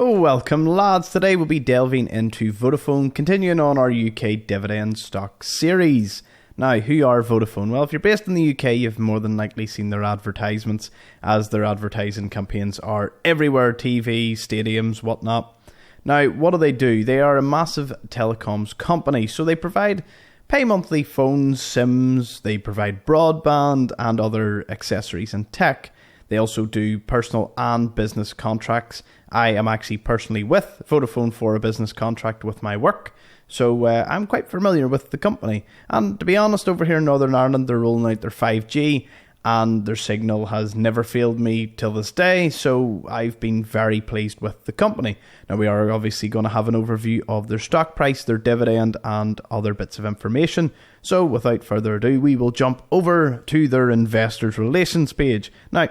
Oh, welcome lads. Today we'll be delving into Vodafone, continuing on our UK dividend stock series. Now, who are Vodafone? Well, if you're based in the UK, you've more than likely seen their advertisements, as their advertising campaigns are everywhere, TV, stadiums, whatnot. Now, what do? They are a massive telecoms company, so they provide pay monthly phones, SIMs, they provide broadband and other accessories and tech. They also do personal and business contracts. I am actually personally with Vodafone for a business contract with my work, so I'm quite familiar with the company. And to be honest, over here in Northern Ireland, they're rolling out their 5G, and their signal has never failed me till this day, so I've been very pleased with the company. Now, we are obviously going to have an overview of their stock price, their dividend, and other bits of information. So without further ado, we will jump over to their Investors Relations page. Now,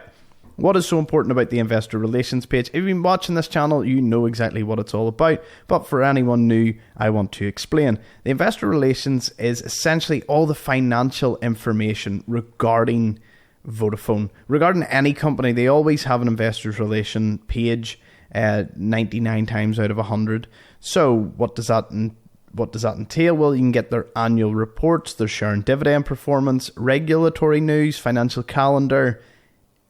what is so important about the Investor Relations page? If you've been watching this channel, you know exactly what it's all about. But for anyone new, I want to explain. The Investor Relations is essentially all the financial information regarding Vodafone. Regarding any company, they always have an Investors Relation page 99 times out of 100. So what does that entail? Well, you can get their annual reports, their share and dividend performance, regulatory news, financial calendar,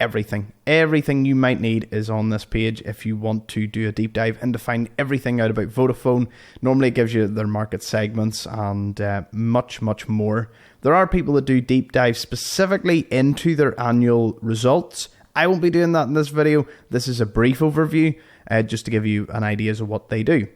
everything you might need is on this page if you want to do a deep dive and to find everything out about Vodafone. Normally it gives you their market segments and much more. There are people that do deep dives specifically into their annual results. I won't be doing that in this video. This is a brief overview just to give you an idea of what they do.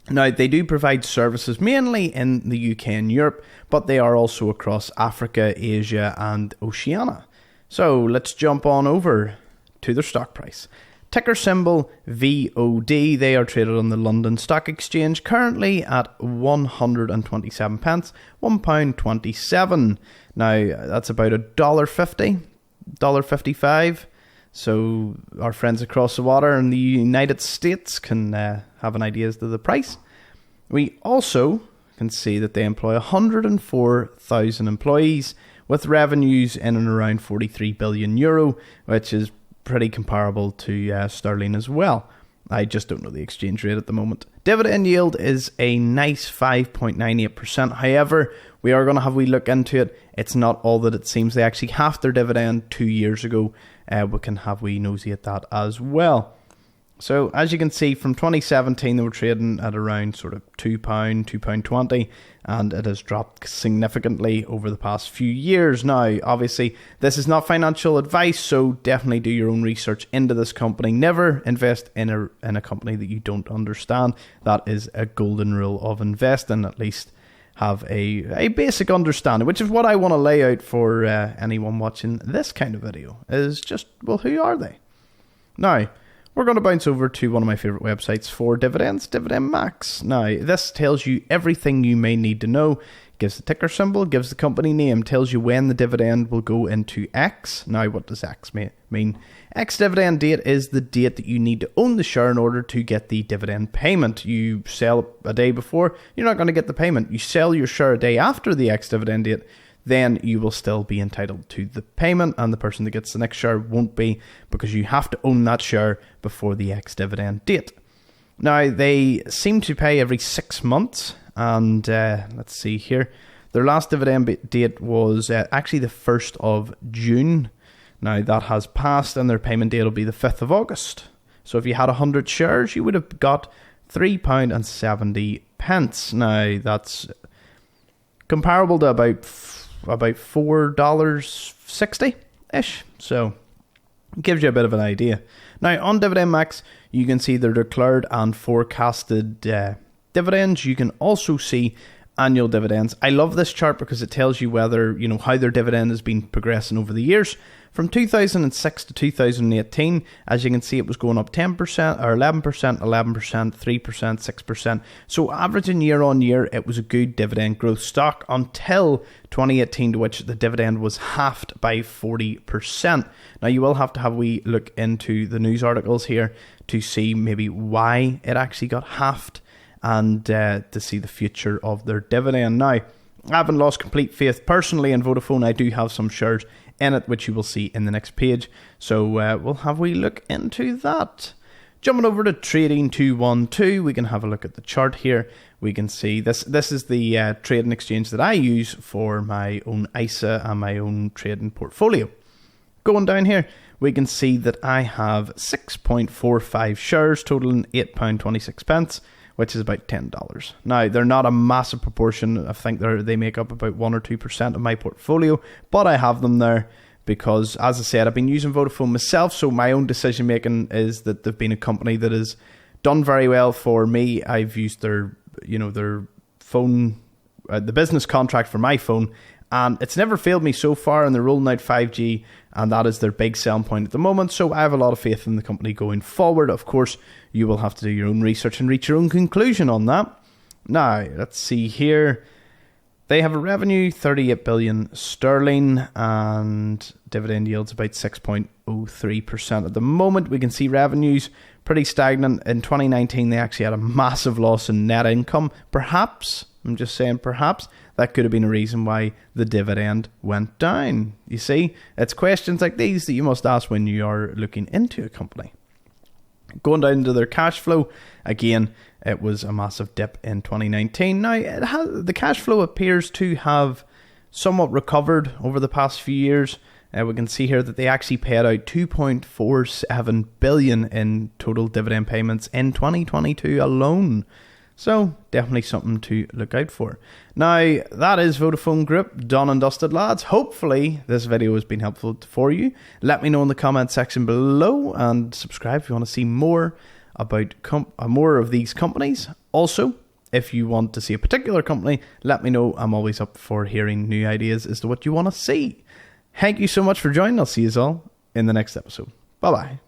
Now, they do provide services mainly in the UK and Europe, but they are also across Africa, Asia and Oceania. So let's jump on over to their stock price. Ticker symbol VOD. They are traded on the London Stock Exchange currently at 127 pence, £1.27. Now that's about $1.50, $1.55. So our friends across the water in the United States can have an idea as to the price. We also can see that they employ 104,000 employees, with revenues in and around €43 billion, which is pretty comparable to sterling as well. I just don't know the exchange rate at the moment. Dividend yield is a nice 5.98%. However, we are going to have a wee look into it. It's not all that it seems. They actually halved their dividend 2 years ago. We can have a wee nosy at that as well. So as you can see, from 2017 they were trading at around sort of £2, £2.20, and it has dropped significantly over the past few years. Now, obviously, this is not financial advice, so definitely do your own research into this company. Never invest in a company that you don't understand. That is a golden rule of investing. At least have a basic understanding, which is what I want to lay out for anyone watching this kind of video, is just, well, who are they? Now, we're going to bounce over to one of my favourite websites for dividends, Dividend Max. Now, this tells you everything you may need to know. Gives the ticker symbol, gives the company name, tells you when the dividend will go into X. Now, what does X mean? X dividend date is the date that you need to own the share in order to get the dividend payment. You sell a day before, you're not going to get the payment. You sell your share a day after the X dividend date, then you will still be entitled to the payment, and the person that gets the next share won't be, because you have to own that share before the ex-dividend date. Now, they seem to pay every 6 months, and let's see here. Their last dividend date was actually the 1st of June. Now, that has passed, and their payment date will be the 5th of August. So if you had 100 shares, you would have got £3.70. Now, that's comparable to about $4.60-ish. So it gives you a bit of an idea. Now, on Dividend Max, you can see their declared and forecasted dividends. You can also see annual dividends. I love this chart because it tells you whether, how their dividend has been progressing over the years. From 2006 to 2018, as you can see, it was going up 10% or 11%, 11%, 3%, 6%. So averaging year on year, it was a good dividend growth stock until 2018, to which the dividend was halved by 40%. Now, you will have to have a wee look into the news articles here to see maybe why it actually got halved, and to see the future of their dividend. Now, I haven't lost complete faith personally in Vodafone. I do have some shares in it, which you will see in the next page. So we'll have a wee look into that. Jumping over to Trading 212, we can have a look at the chart here. We can see this is the trading exchange that I use for my own ISA and my own trading portfolio. Going down here, we can see that I have 6.45 shares totaling £8.26, which is about $10. Now, they're not a massive proportion. I think they make up about 1 or 2% of my portfolio, but I have them there because, as I said, I've been using Vodafone myself, so my own decision making is that they've been a company that has done very well for me. I've used their phone, the business contract for my phone, and it's never failed me so far, and they're rolling out 5G, and that is their big selling point at the moment, so I have a lot of faith in the company going forward. Of course, you will have to do your own research and reach your own conclusion on that. Now, let's see here. They have a revenue, 38 billion sterling, and dividend yields about 6.03% at the moment. We can see revenues pretty stagnant. In 2019, they actually had a massive loss in net income. Perhaps, I'm just saying perhaps, that could have been a reason why the dividend went down. You see, it's questions like these that you must ask when you are looking into a company. Going down to their cash flow, again, it was a massive dip in 2019. Now, the cash flow appears to have somewhat recovered over the past few years. We can see here that they actually paid out 2.47 billion in total dividend payments in 2022 alone. So, definitely something to look out for. Now, that is Vodafone Group, done and dusted, lads. Hopefully, this video has been helpful for you. Let me know in the comment section below, and subscribe if you want to see more about more of these companies. Also, if you want to see a particular company, let me know. I'm always up for hearing new ideas as to what you want to see. Thank you so much for joining. I'll see you all in the next episode. Bye-bye.